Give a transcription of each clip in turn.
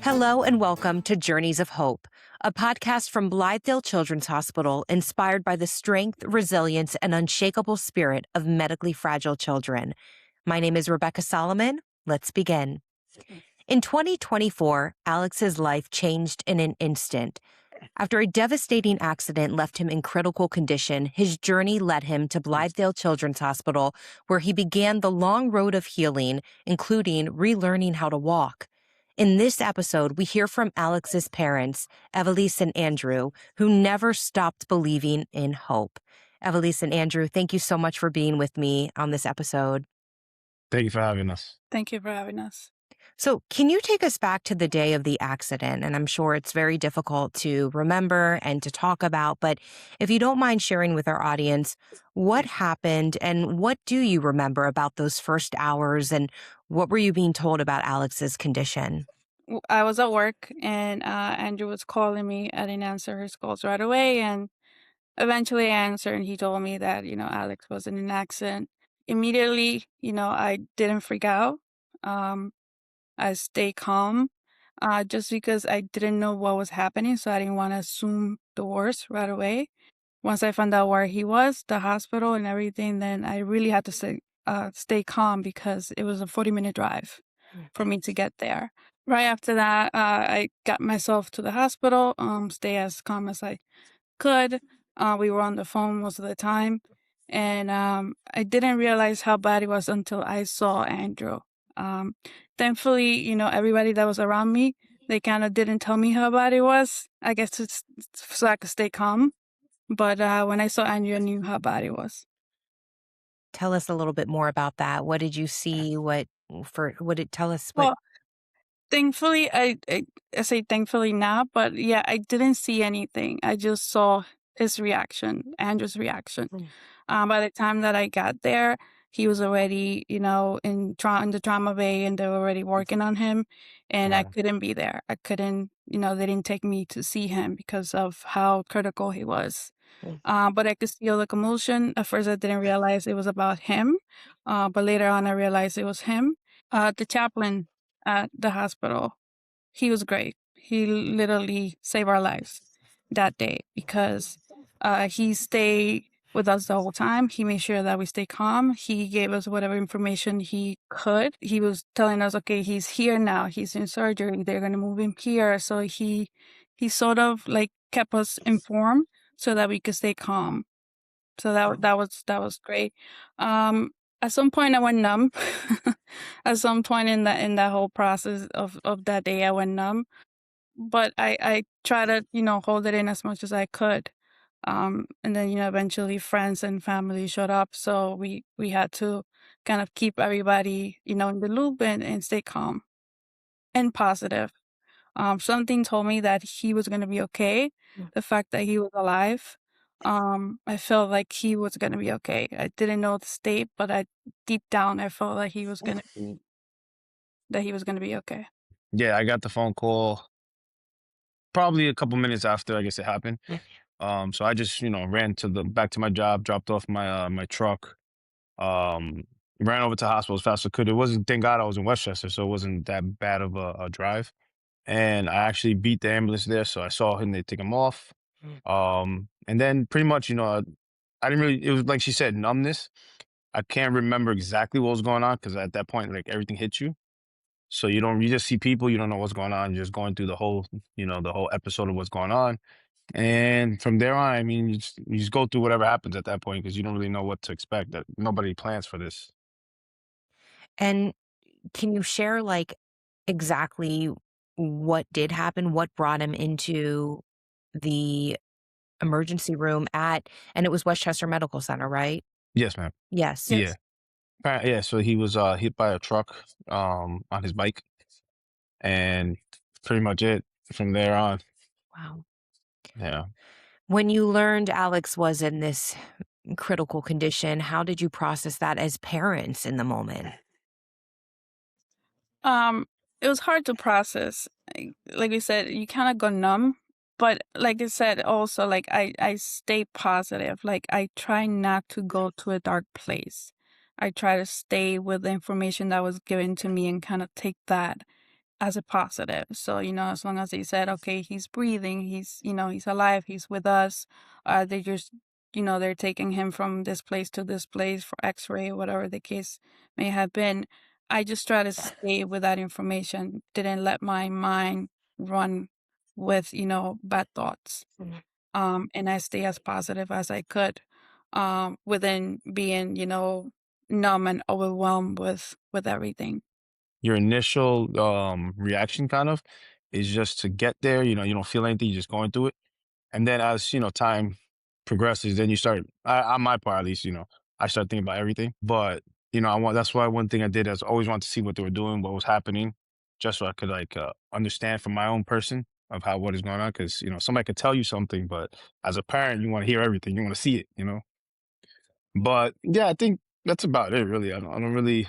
Hello and welcome to Journeys of Hope, a podcast from Blythedale Children's Hospital inspired by the strength, resilience, and unshakable spirit of medically fragile children. My name is Rebecca Solomon. Let's begin. In 2024, Alex's life changed in an instant. After a devastating accident left him in critical condition, his journey led him to Blythedale Children's Hospital, where he began the long road of healing, including relearning how to walk. In this episode, we hear from Alex's parents, Evelys and Andrew, who never stopped believing in hope. Evelys and Andrew, thank you so much for being with me on this episode. Thank you for having us. Thank you for having us. So can you take us back to the day of the accident? And I'm sure it's very difficult to remember and to talk about, but if you don't mind sharing with our audience, what happened and what do you remember about those first hours and what were you being told about Alex's condition? I was at work and Andrew was calling me. I didn't answer his calls right away. And eventually I answered and he told me that, Alex was in an accident. Immediately, I didn't freak out. I stayed calm just because I didn't know what was happening. So I didn't want to assume the worst right away. Once I found out where he was, the hospital and everything, then I really had to stay calm because it was a 40-minute drive for me to get there. Right after that, I got myself to the hospital, stay as calm as I could. We were on the phone most of the time. And I didn't realize how bad it was until I saw Andrew. Thankfully, everybody that was around me, they kind of didn't tell me how bad it was. I guess it's so I could stay calm. But when I saw Andrew, I knew how bad it was. Tell us a little bit more about that. What did you see? Tell us? Well, thankfully, I say thankfully now, but yeah, I didn't see anything. I just saw his reaction, Andrew's reaction. By the time that I got there, he was already, in the trauma bay, and they were already working on him, and I couldn't be there. I couldn't, they didn't take me to see him because of how critical he was. But I could feel the commotion. At first, I didn't realize it was about him, but later on, I realized it was him. The chaplain at the hospital, he was great. He literally saved our lives that day because he stayed with us the whole time. He made sure that we stay calm. He gave us whatever information he could. He was telling us, okay, he's here now. He's in surgery. They're going to move him here. So he sort of like kept us informed so that we could stay calm. So that was great. At some point I went numb. At some point in that whole process of that day, I went numb. But I tried to, hold it in as much as I could. And then, eventually friends and family showed up. So we had to kind of keep everybody, in the loop and stay calm and positive. Something told me that he was going to be okay. The fact that he was alive, I felt like he was going to be okay. I didn't know the state, but deep down, I felt like he was going to be okay. Yeah, I got the phone call probably a couple minutes after I guess it happened. So I just, ran back to my job, dropped off my my truck, ran over to the hospital as fast as I could. It wasn't, thank God I was in Westchester, so it wasn't that bad of a drive. And I actually beat the ambulance there, so I saw him, they take him off. And then pretty much, I didn't really, it was like she said, numbness. I can't remember exactly what was going on because at that point, like everything hits you. So you just see people, you don't know what's going on, you're just going through the whole, the whole episode of what's going on. And from there on, I mean, you just go through whatever happens at that point because you don't really know what to expect. That nobody plans for this. And can you share exactly what did happen? What brought him into the emergency room and it was Westchester Medical Center, right? Yes, ma'am. Yes. Yeah. Yeah. So he was hit by a truck on his bike, and pretty much it from there on. Wow. Yeah. When you learned Alex was in this critical condition, how did you process that as parents in the moment? It was hard to process. Like we said, you kind of go numb. But like I said, also, like I stay positive. Like I try not to go to a dark place. I try to stay with the information that was given to me and kind of take that as a positive. So, as long as they said, okay, he's breathing, he's alive, he's with us, they just, they're taking him from this place to this place for x-ray, whatever the case may have been. I just try to stay with that information, didn't let my mind run with, bad thoughts. And I stay as positive as I could, within being, numb and overwhelmed with everything. Your initial reaction kind of is just to get there, you don't feel anything, you're just going through it. And then as, time progresses, then you start, on my part at least, I start thinking about everything. But, that's why one thing I did is always want to see what they were doing, what was happening, just so I could like understand from my own person of what is going on. Cause, somebody could tell you something, but as a parent, you want to hear everything. You want to see it. But yeah, I think that's about it really. I don't really,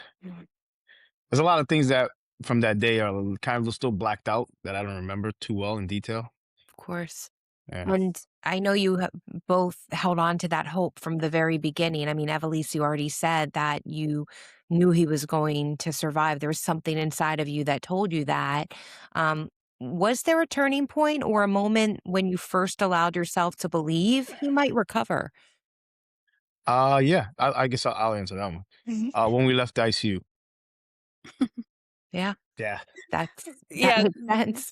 there's a lot of things that from that day are kind of still blacked out that I don't remember too well in detail. Of course. Yeah. And I know you both held on to that hope from the very beginning. I mean, Evelise, you already said that you knew he was going to survive. There was something inside of you that told you that. Um, was there a turning point or a moment when you first allowed yourself to believe he might recover? Yeah, I guess I'll answer that one. Mhm. When we left the ICU. Yeah, Yeah. that Yeah. makes sense.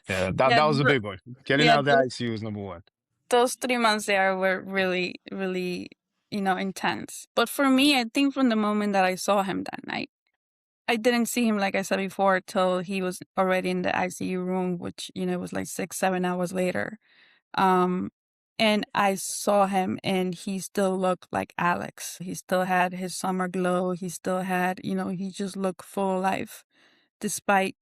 Yeah, that Yeah. that was a big one. Getting Yeah. out of the ICU was number one. Those 3 months there were really, really, intense. But for me, I think from the moment that I saw him that night, I didn't see him, like I said before, till he was already in the ICU room, which, was like 6, 7 hours later. Um, and I saw him and he still looked like Alex. He still had his summer glow. He still had, he just looked full of life despite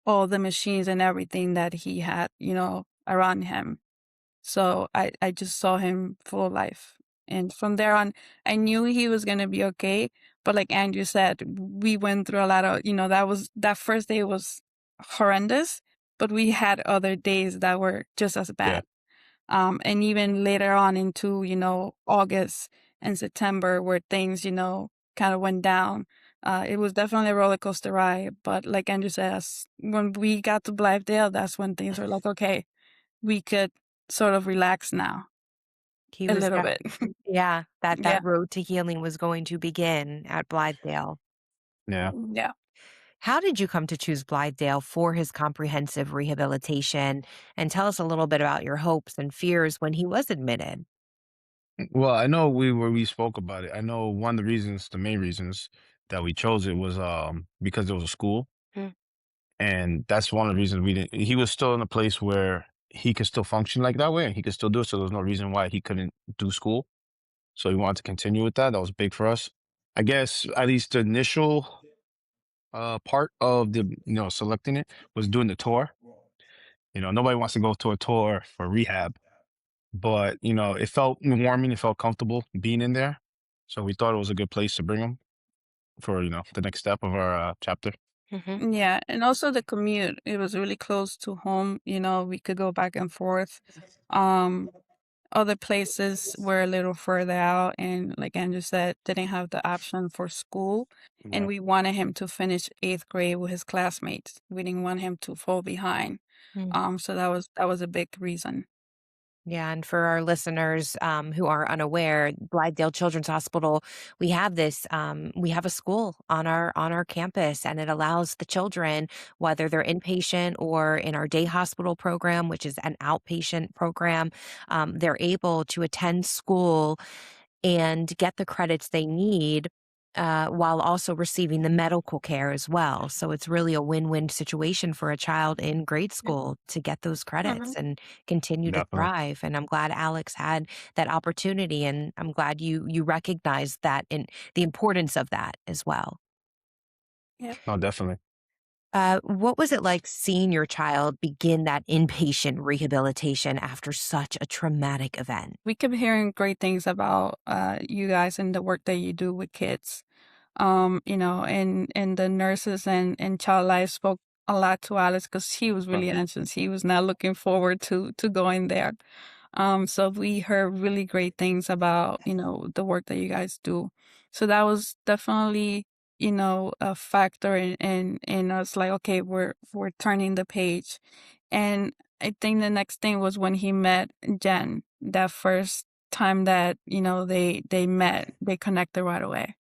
all the machines and everything that he had, around him. So I just saw him full of life. And from there on, I knew he was going to be okay. But like Andrew said, we went through a lot of, that first day was horrendous, but we had other days that were just as Yeah. bad. And even later on into, August and September where things, kind of went down. It was definitely a roller coaster ride. But like Andrew says, when we got to Blythedale, that's when things were like, okay, we could sort of relax now He a was little bit. yeah, that Yeah. road to healing was going to begin at Blythedale. Yeah. Yeah. How did you come to choose Blythedale for his comprehensive rehabilitation? And tell us a little bit about your hopes and fears when he was admitted. Well, I know we spoke about it. I know one of the reasons, the main reasons that we chose it was because there was a school. Mm. And that's one of the reasons we didn't he was still in a place where he could still function like that way and he could still do it. So there was no reason why he couldn't do school. So he wanted to continue with that. That was big for us. I guess at least the initial part of the selecting it was doing the tour. Nobody wants to go to a tour for rehab, but it felt warming, it felt comfortable being in there. So we thought it was a good place to bring him for the next step of our chapter. Mhm. Yeah. And also the commute, it was really close to home. We could go back and forth. Um, Other places were a little further out and like Andrew said, didn't have the option for school. And Yeah. we wanted him to finish 8th grade with his classmates. We didn't want him to fall behind. Mm. So that was a big reason. Yeah, and for our listeners who are unaware, Blythedale Children's Hospital, we have a school on our campus, and it allows the children, whether they're inpatient or in our day hospital program, which is an outpatient program, they're able to attend school and get the credits they need. While also receiving the medical care as well. So it's really a win-win situation for a child in grade school to get those credits Mhm. and continue to Definitely. thrive. And I'm glad Alex had that opportunity, and I'm glad you recognized that and the importance of that as well. Yeah. No, definitely. What was it like seeing your child begin that inpatient rehabilitation after such a traumatic event? We kept hearing great things about you guys and the work that you do with kids. And the nurses and child life spoke a lot to Alex because he was Uh, really anxious. He was not looking forward to going there. So we heard really great things about, the work that you guys do. So that was definitely a factor in us, like, okay, we're turning the page. And I think the next thing was when he met Jen, that first time that, they met, they connected right away.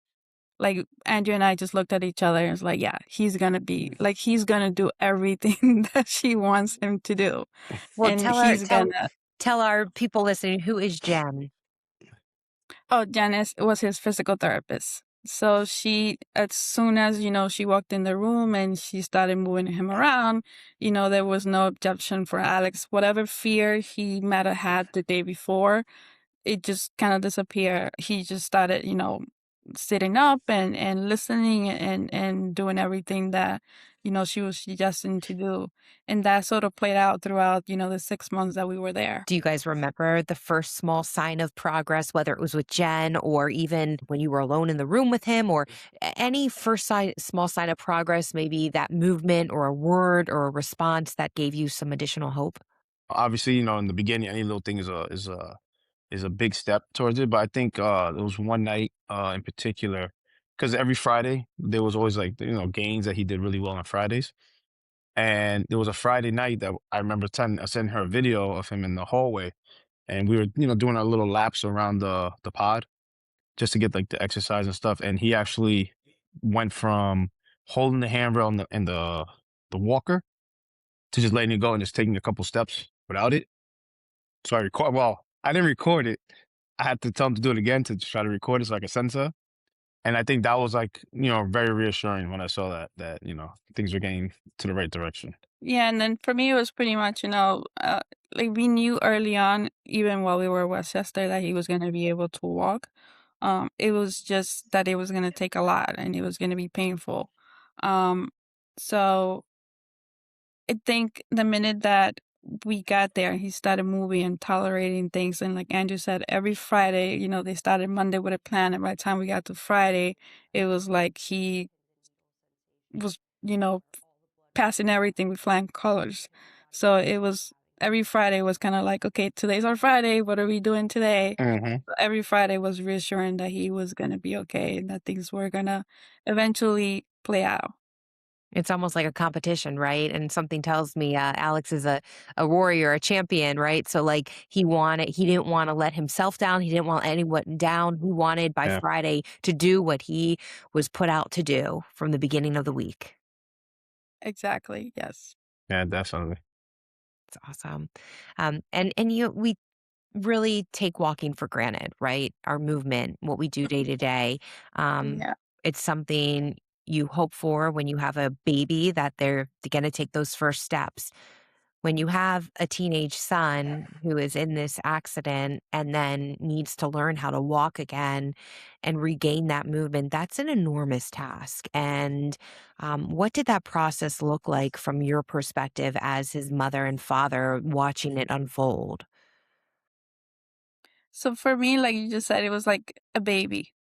Like, Andrew and I just looked at each other and was like, yeah, he's gonna do everything that she wants him to do. Well, And he's gonna tell our people listening, who is Jen? Oh, Janice was his physical therapist. So as soon as, she walked in the room and she started moving him around, there was no objection for Alex. Whatever fear he might have had the day before, it just kind of disappeared. He just started, sitting up and listening and doing everything that, she was suggesting to do. And that sort of played out throughout, the 6 months that we were there. Do you guys remember the first small sign of progress, whether it was with Jen or even when you were alone in the room with him, or any small sign of progress, maybe that movement or a word or a response that gave you some additional hope? Obviously, in the beginning, any little thing is a big step towards it. But I think there was one night in particular, because every Friday there was always like games that he did really well on Fridays. And there was a Friday night that I remember sending her a video of him in the hallway, and we were doing our little laps around the pod just to get like the exercise and stuff. And he actually went from holding the handrail in the walker to just letting it go and just taking a couple steps without it. So I record. Well, I didn't record it. I had to tell him to do it again to try to record it so I could censor. And I think that was like very reassuring when I saw that things were getting to the right direction. Yeah, and then for me, it was pretty much, like we knew early on, even while we were at Westchester, that he was going to be able to walk. It was just that it was going to take a lot and it was going to be painful. Um, so I think the minute that we got there, he started moving and tolerating things. And like Andrew said, every Friday, they started Monday with a plan. And by the time we got to Friday, it was like he was, passing everything with flying colors. So it was every Friday was kind of like, okay, today's our Friday. What are we doing today? Hmm. Every Friday was reassuring that he was going to be okay and that things were going to eventually play out. It's almost like a competition, right? And something tells me Alex is a warrior, a champion, right? So like he didn't want to let himself down. He didn't want anyone down. He wanted by Yeah, Friday to do what he was put out to do from the beginning of the week. Exactly. Yes. yeah, definitely. It's awesome. We really take walking for granted, right? Our movement, what we do day to day. Um, Yeah. it's something you hope for when you have a baby that they're going to take those first steps. When you have a teenage son who is in this accident and then needs to learn how to walk again and regain that movement, that's an enormous task. And what did that process look like from your perspective as his mother and father watching it unfold? So for me, like you just said, it was like a baby.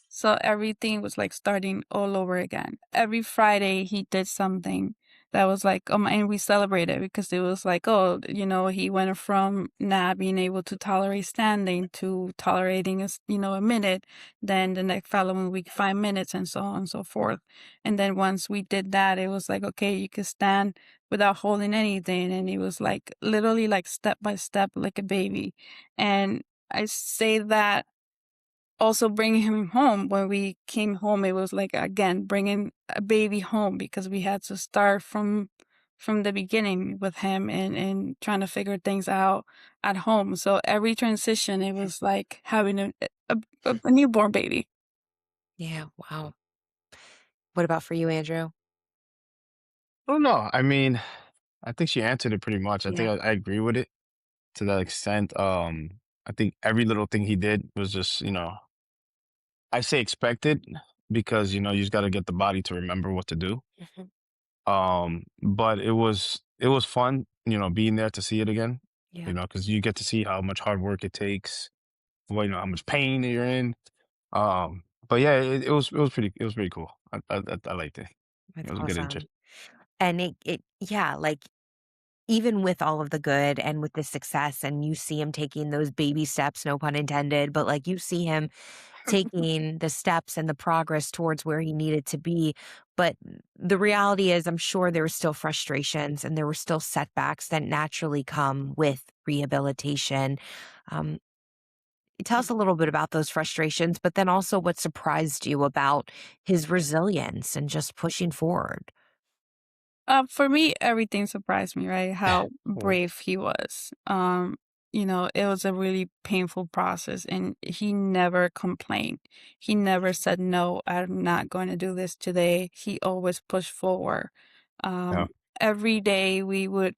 So everything was like starting all over again. Every Friday he did something that was like, and we celebrated because it was like, oh, he went from not being able to tolerate standing to tolerating a minute. Then the next following week, 5 minutes, and so on and so forth. And then once we did that, it was like, okay, you can stand without holding anything. And it was like literally like step by step, like a baby. And I say that also bringing him home. When we came home, it was like, again, bringing a baby home because we had to start from the beginning with him and trying to figure things out at home. So every transition, it was like having a newborn baby. Yeah, wow. What about for you, Andrew? I don't know. I mean, I think she answered it pretty much. I think Yeah. I agree with it to that extent. I think every little thing he did was just, I say expected because, you just got to get the body to remember what to do. Mhm. But it was fun, being there to see it again, Yeah. because you get to see how much hard work it takes, well, how much pain that you're in. But yeah, it was pretty cool. I liked it. It That's was a good intro. awesome. And yeah, like even with all of the good and with the success, and you see him taking those baby steps, no pun intended, but like you see him taking the steps and the progress towards where he needed to be. But the reality is, I'm sure there were still frustrations and there were still setbacks that naturally come with rehabilitation. Um, Tell us a little bit about those frustrations, but then also what surprised you about his resilience and just pushing forward. For me, everything surprised me, right? How Well, brave he was. It was a really painful process, and he never complained. He never said, "No, I'm not going to do this today." He always pushed forward. yeah, Um, every day we would,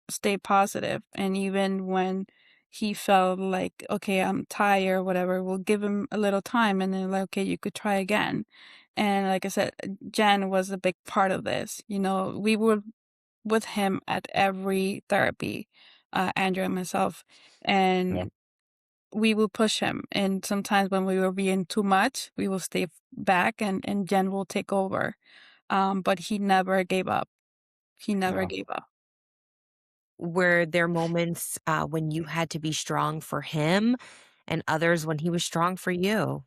stay positive, and even when he felt like, "Okay, I'm tired," whatever, we'll give him a little time, and then like, "Okay, you could try again." And like I said, Jen was a big part of this. We were with him at every therapy, Andrew and myself, yeah. and we would push him. And sometimes when we were being too much, we will stay back and Jen will take over. But he never gave up. He never Yeah. gave up. Were there moments when you had to be strong for him and others when he was strong for you?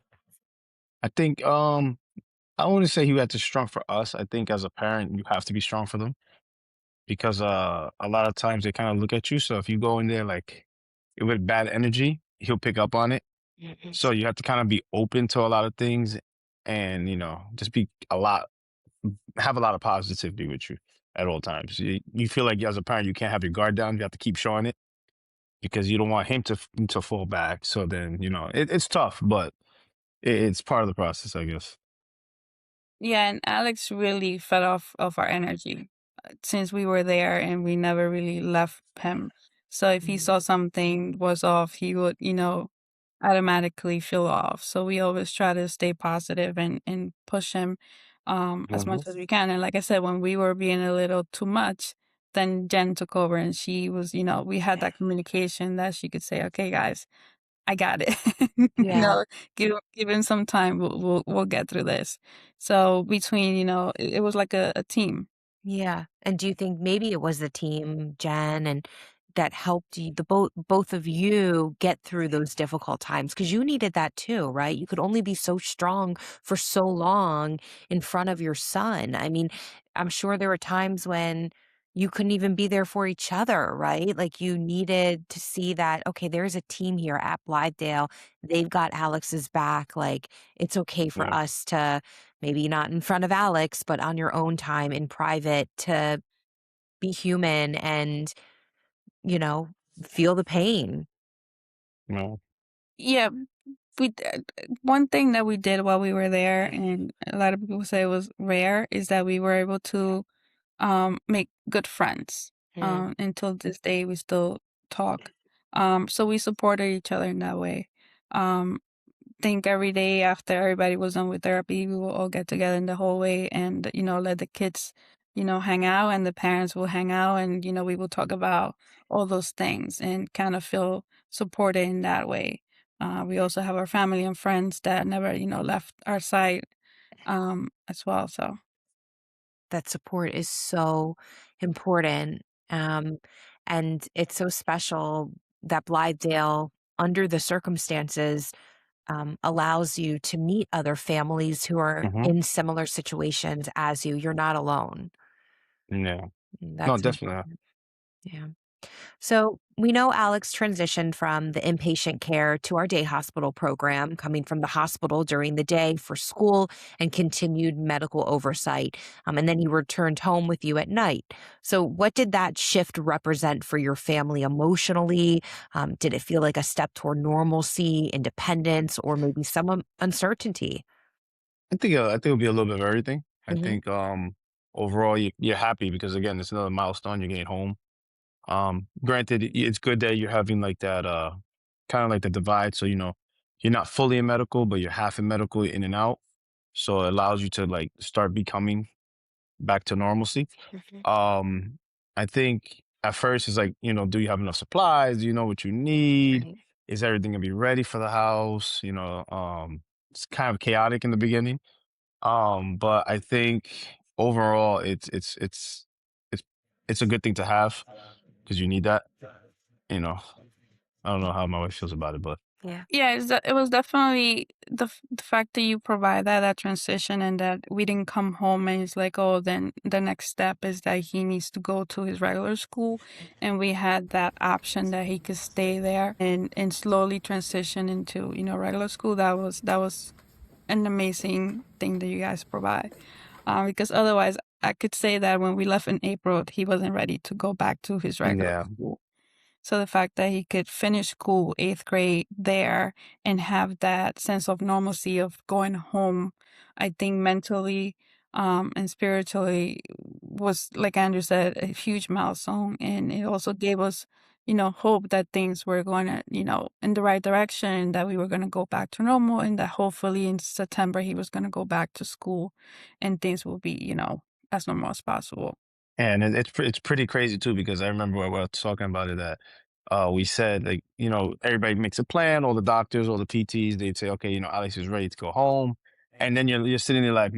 I think I wouldn't say he had to strong for us. I think as a parent, you have to be strong for them because a lot of times they kind of look at you. So if you go in there like with bad energy, he'll pick up on it. Mhm. So you have to kind of be open to a lot of things and just be a lot have a lot of positivity with you at all times. You feel like as a parent you can't have your guard down. You have to keep showing it because you don't want him to fall back. So then, it's tough, but it's part of the process, I guess. Yeah, and Alex really fed off of our energy since we were there and we never really left him. So if he Mm. saw something was off, he would, automatically feel off. So we always try to stay positive and push him as Mhm. much as we can. And like I said, when we were being a little too much, then Jen took over and she was, we had that communication that she could say, "Okay, guys, I got it." you Yeah. know, give him some time. We'll get through this. So between, it was like a team. Yeah. And do you think maybe it was the team, Jen, and that helped you, the both of you get through those difficult times? Because you needed that too, right? You could only be so strong for so long in front of your son. I mean, I'm sure there were times when you couldn't even be there for each other, right? Like you needed to see that, okay, there's a team here at Blithedale. They've got Alex's back. Like it's okay for Yeah, us to maybe not in front of Alex, but on your own time in private to be human and, you know, feel the pain. no, Yeah, one thing that we did while we were there, and a lot of people say it was rare, is that we were able to make good friends. Mm. Until this day, we still talk. So we supported each other in that way. Um, think every day after everybody was done with therapy, we will all get together in the hallway and, let the kids, hang out and the parents will hang out and, we will talk about all those things and kind of feel supported in that way. We also have our family and friends that never, left our side as well. So. That support is so important. Um, and it's so special that Blithedale, under the circumstances, allows you to meet other families who are hmm in similar situations as you. You're not alone. yeah, no, That's definitely. important. Yeah. So we know Alex transitioned from the inpatient care to our day hospital program, coming from the hospital during the day for school and continued medical oversight. And then he returned home with you at night. So, what did that shift represent for your family emotionally? Did it feel like a step toward normalcy, independence, or maybe some uncertainty? I think it'll be a little bit of everything. I Hmm. think overall you're happy because again it's another milestone. You're getting home. Granted, it's good that you're having like that kind of like the divide. So you're not fully in medical, but you're half in medical, in and out. So it allows you to like start becoming back to normalcy. Hmm. Um, I think at first it's like, do you have enough supplies? Do you know what you need? Right. Is everything gonna be ready for the house? It's kind of chaotic in the beginning. But I think overall it's it's a good thing to have because you need that. You know, I don't know how my wife feels about it, but Yeah. Yeah, it was definitely the fact that you provide that transition and that we didn't come home and it's like, oh, then the next step is that he needs to go to his regular school, and we had that option that he could stay there and slowly transition into regular school. That was an amazing thing that you guys provide, because otherwise I could say that when we left in April, he wasn't ready to go back to his regular yeah. school. So the fact that he could finish school, 8th grade there, and have that sense of normalcy of going home, I think mentally and spiritually was, like Andrew said, a huge milestone. And it also gave us, hope that things were going to, in the right direction, that we were going to go back to normal, and that hopefully in September he was going to go back to school and things will be, as normal as possible. And it's pretty crazy too because I remember when we were talking about it that we said like everybody makes a plan, all the doctors, all the PTs, they'd say okay, Alex is ready to go home, and then you're sitting there like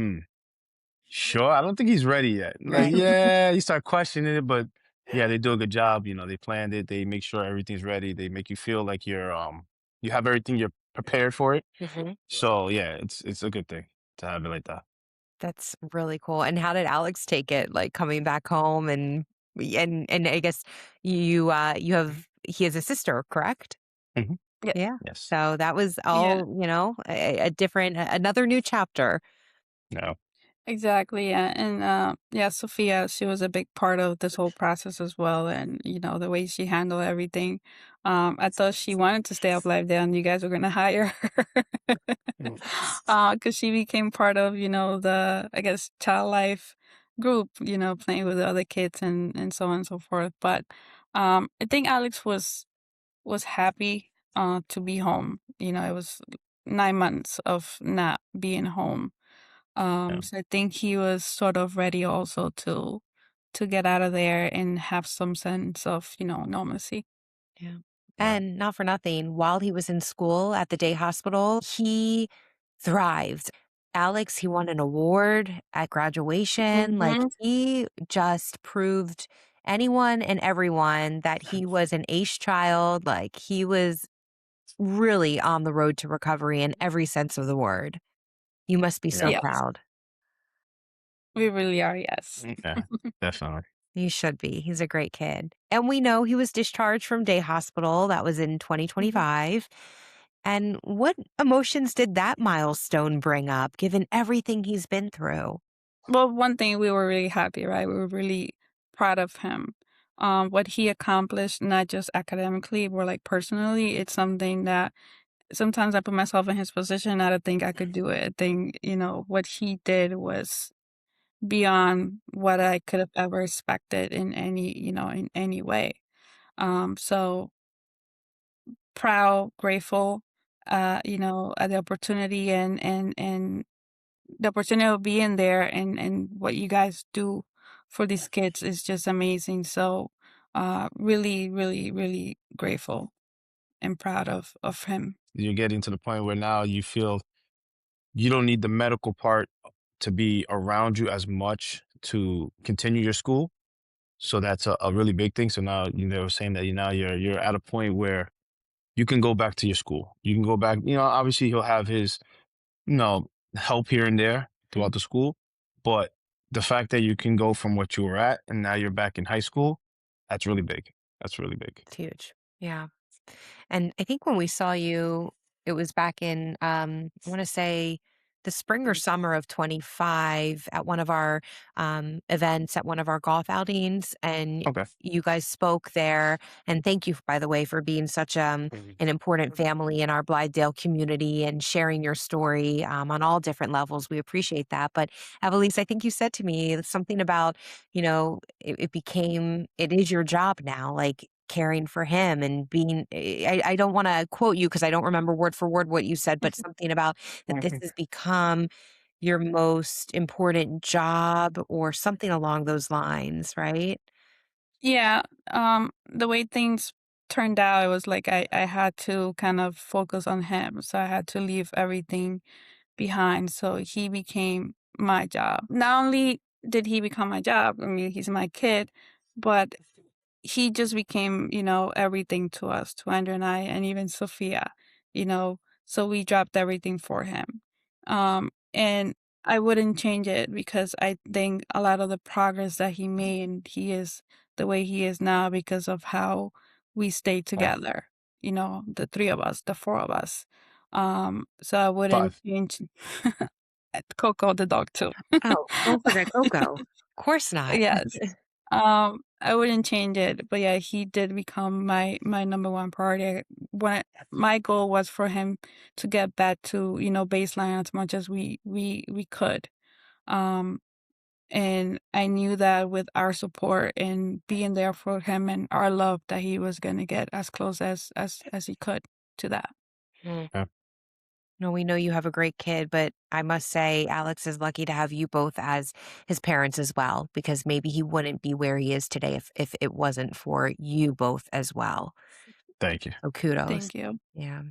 sure, I don't think he's ready yet. Like Right. yeah, you start questioning it, but yeah, they do a good job. They planned it, they make sure everything's ready, they make you feel like you have everything, you're prepared for it. Hmm. So yeah, it's a good thing to have it like that. That's really cool. And how did Alex take it, like, coming back home and I guess you have he has a sister, correct? Mhm. Yeah. Yeah. Yes. So that was Yeah. all, a different another new chapter. No. Exactly, yeah, and, yeah, Sophia, she was a big part of this whole process as well, and, the way she handled everything. I thought she wanted to stay up live there, and you guys were gonna hire her, Mm. because she became part of, the, I guess, child life group, playing with the other kids and so on and so forth, but, I think Alex was happy, to be home. It was 9 months of not being home. Yeah. So I think he was sort of ready also to get out of there and have some sense of, normalcy. Yeah. Yeah. And not for nothing, while he was in school at the day hospital, he thrived. Alex, he won an award at graduation. Like, Mhm. he just proved anyone and everyone that he was an ace child. Like, he was really on the road to recovery in every sense of the word. You must be so Yeah. Yes, proud. we really are, yes. Yeah. Definitely. You should be. He's a great kid. And we know he was discharged from day hospital. That was in Mhm. 2025. And what emotions did that milestone bring up, given everything he's been through? Well, one thing, we were really happy, right? We were really proud of him. What he accomplished, not just academically, but like personally, it's something that sometimes I put myself in his position. I don't think I could do it. I think, what he did was beyond what I could have ever expected in any way. So proud, grateful, at the opportunity and the opportunity of being there and what you guys do for these kids is just amazing. So, really, really, really grateful and proud of him. You're getting to the point where now you feel you don't need the medical part to be around you as much to continue your school. So that's a really big thing. So now they were saying that you're at a point where you can go back to your school. You can go back. Obviously he'll have his help here and there throughout the school, but the fact that you can go from what you were at and now you're back in high school, that's really big. That's really big. It's huge. Yeah. And I think when we saw you, it was back in, I want to say the spring or summer of 25 at one of our events, at one of our golf outings. And Okay. you guys spoke there. And thank you, by the way, for being such Mhm. an important family in our Blythedale community and sharing your story on all different levels. We appreciate that. But Evelise, I think you said to me something about, it is your job now. Like, caring for him and being I don't want to quote you because I don't remember word for word what you said, but something about that this has become your most important job or something along those lines, right? Yeah, the way things turned out, it was like I had to kind of focus on him. So I had to leave everything behind. So he became my job. Not only did he become my job, I mean, he's my kid, but he just became, everything to us, to Andrew and I, and even Sophia, so we dropped everything for him. And I wouldn't change it because I think a lot of the progress that he made, and he is the way he is now because of how we stayed together, the three of us, the four of us. So I wouldn't Five. change Coco, the dog, too. Oh, don't forget Coco. Of course not. Yes. I wouldn't change it, but yeah, he did become my number one priority. When my goal was for him to get back to, baseline as much as we could. Um, and I knew that with our support and being there for him and our love, that he was gonna get as close as he could to that. Mm. Yeah. No, we know you have a great kid, but I must say Alex is lucky to have you both as his parents as well, because maybe he wouldn't be where he is today if it wasn't for you both as well. Thank you. So kudos. Thank you. Yeah.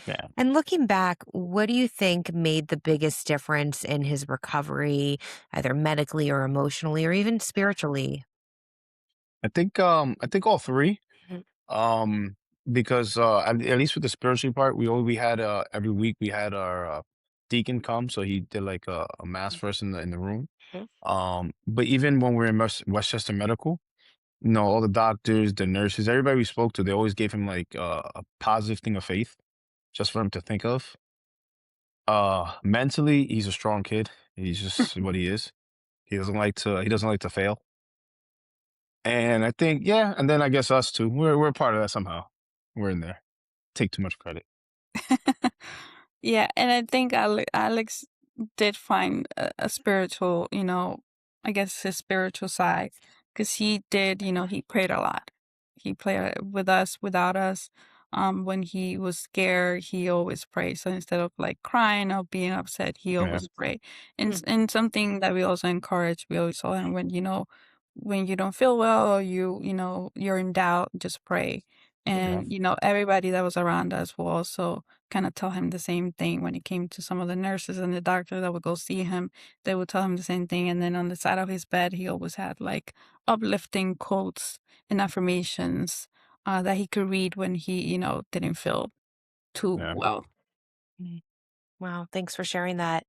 Yeah. And looking back, what do you think made the biggest difference in his recovery, either medically or emotionally or even spiritually? I think all three. Mhm. Um, because at least with the spiritual part, we had every week we had our deacon come, so he did like a mass for us in the room. Mhm. But even when we were in Westchester Medical, all the doctors, the nurses, everybody we spoke to, they always gave him like a positive thing of faith, just for him to think of. Mentally, he's a strong kid. He's just what he is. He doesn't like to fail. And I think, yeah, and then I guess us too. We're part of that somehow. We're in there. Take too much credit. Yeah, and I think Alex did find a spiritual, I guess his spiritual side, because he did, he prayed a lot. He prayed with us, without us. When he was scared, he always prayed. So instead of like crying or being upset, he Yeah, always prayed. And something that we also encourage, we always tell him, when you don't feel well, or you're in doubt, just pray. yeah. And everybody that was around us will also kind of tell him the same thing. When it came to some of the nurses and the doctor that would go see him, they would tell him the same thing. And then on the side of his bed, he always had like uplifting quotes and affirmations that he could read when he, didn't feel too Yeah. well. Mm. Wow, thanks for sharing that.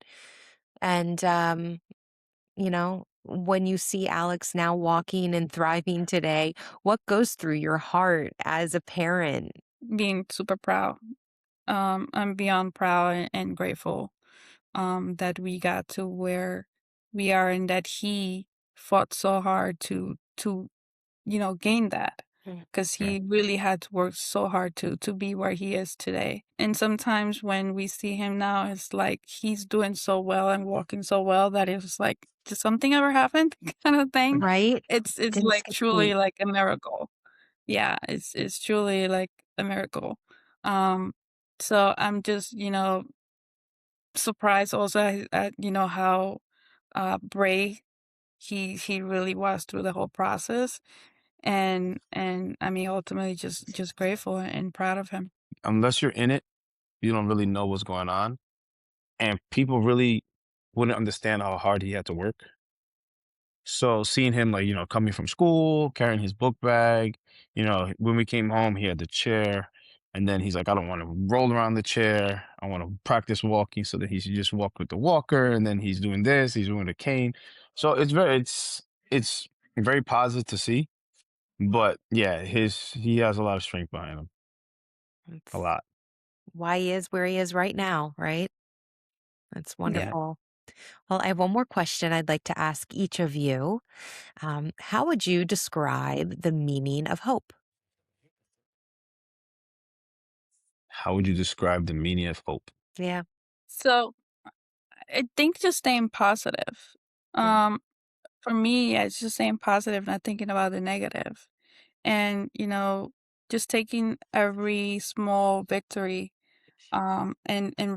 And when you see Alex now walking and thriving today, what goes through your heart as a parent? Being super proud. I'm beyond proud and grateful that we got to where we are, and that he fought so hard to gain that, Mm. because Yeah. he really had to work so hard to be where he is today. And sometimes when we see him now, it's like he's doing so well and walking so well that it's like, did something ever happen kind of thing. Right? It's Didn't like skip a truly beat. like a miracle. Yeah, it's truly like a miracle. Um, so I'm just, surprised also at how brave he really was through the whole process. And I mean, ultimately just grateful and proud of him. Unless you're in it, you don't really know what's going on, and people really wouldn't understand how hard he had to work. So seeing him like, coming from school, carrying his book bag, when we came home, he had the chair. And then he's like, I don't want to roll around the chair. I want to practice walking so that he should just walk with the walker. And then he's doing this, he's doing the cane. So it's very positive to see. But yeah, he has a lot of strength behind him. A That's lot. why he is where he is right now, right? That's Yeah. wonderful. Well, I have one more question I'd like to ask each of you. How would you describe the meaning of hope? How would you describe the meaning of hope? Yeah. So I think just staying positive. Mm. Um, for me, yeah, it's just staying positive, not thinking about the negative. And, just taking every small victory and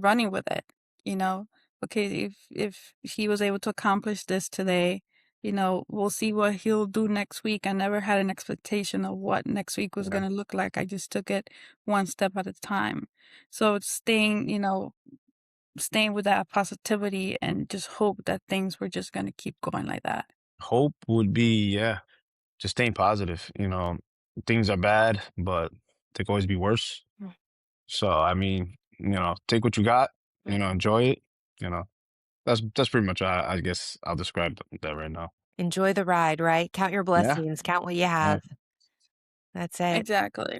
running with it, you know. Okay, if he was able to accomplish this today, we'll see what he'll do next week. I never had an expectation of what next week was Yeah. going to look like. I just took it one step at a time. So it's staying with that positivity and just hope that things were just going to keep going like that. Hope would be, yeah, just staying positive. Things are bad, but they can always be worse. Mm. So I mean, take what you got. Enjoy it. You know, that's pretty much how I guess I'll describe that right now. Enjoy the ride, right? Count your Yeah. blessings, count what you Yeah. have. That's it. Exactly.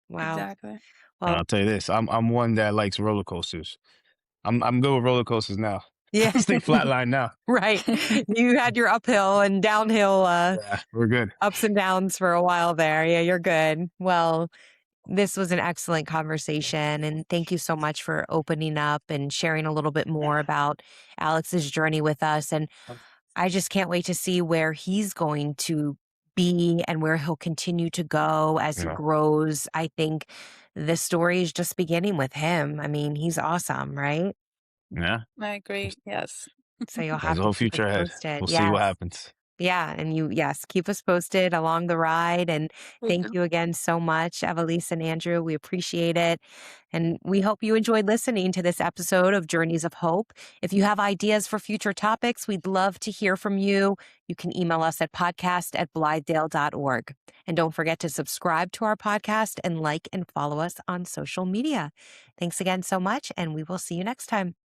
Wow. Exactly. And Well, I'll tell you this: I'm one that likes roller coasters. I'm good with roller coasters now. yeah, Stay flatline now. right. You had your uphill and downhill Yeah, we're good. ups and downs for a while there. Yeah, you're good. Well, this was an excellent conversation. And thank you so much for opening up and sharing a little bit more about Alex's journey with us. And I just can't wait to see where he's going to be and where he'll continue to go as he Yeah. grows. I think the story is just beginning with him. I mean, he's awesome, right? Yeah. I agree. Yes. So you'll There's have a to whole keep us future ahead. posted. We'll see what Yes. happens. Yeah. And yes, keep us posted along the ride. And We thank do. you again so much, Evelys and Andrew. We appreciate it. And we hope you enjoyed listening to this episode of Journeys of Hope. If you have ideas for future topics, we'd love to hear from you. You can email us at podcast@blithedale.org. And don't forget to subscribe to our podcast and like and follow us on social media. Thanks again so much, and we will see you next time.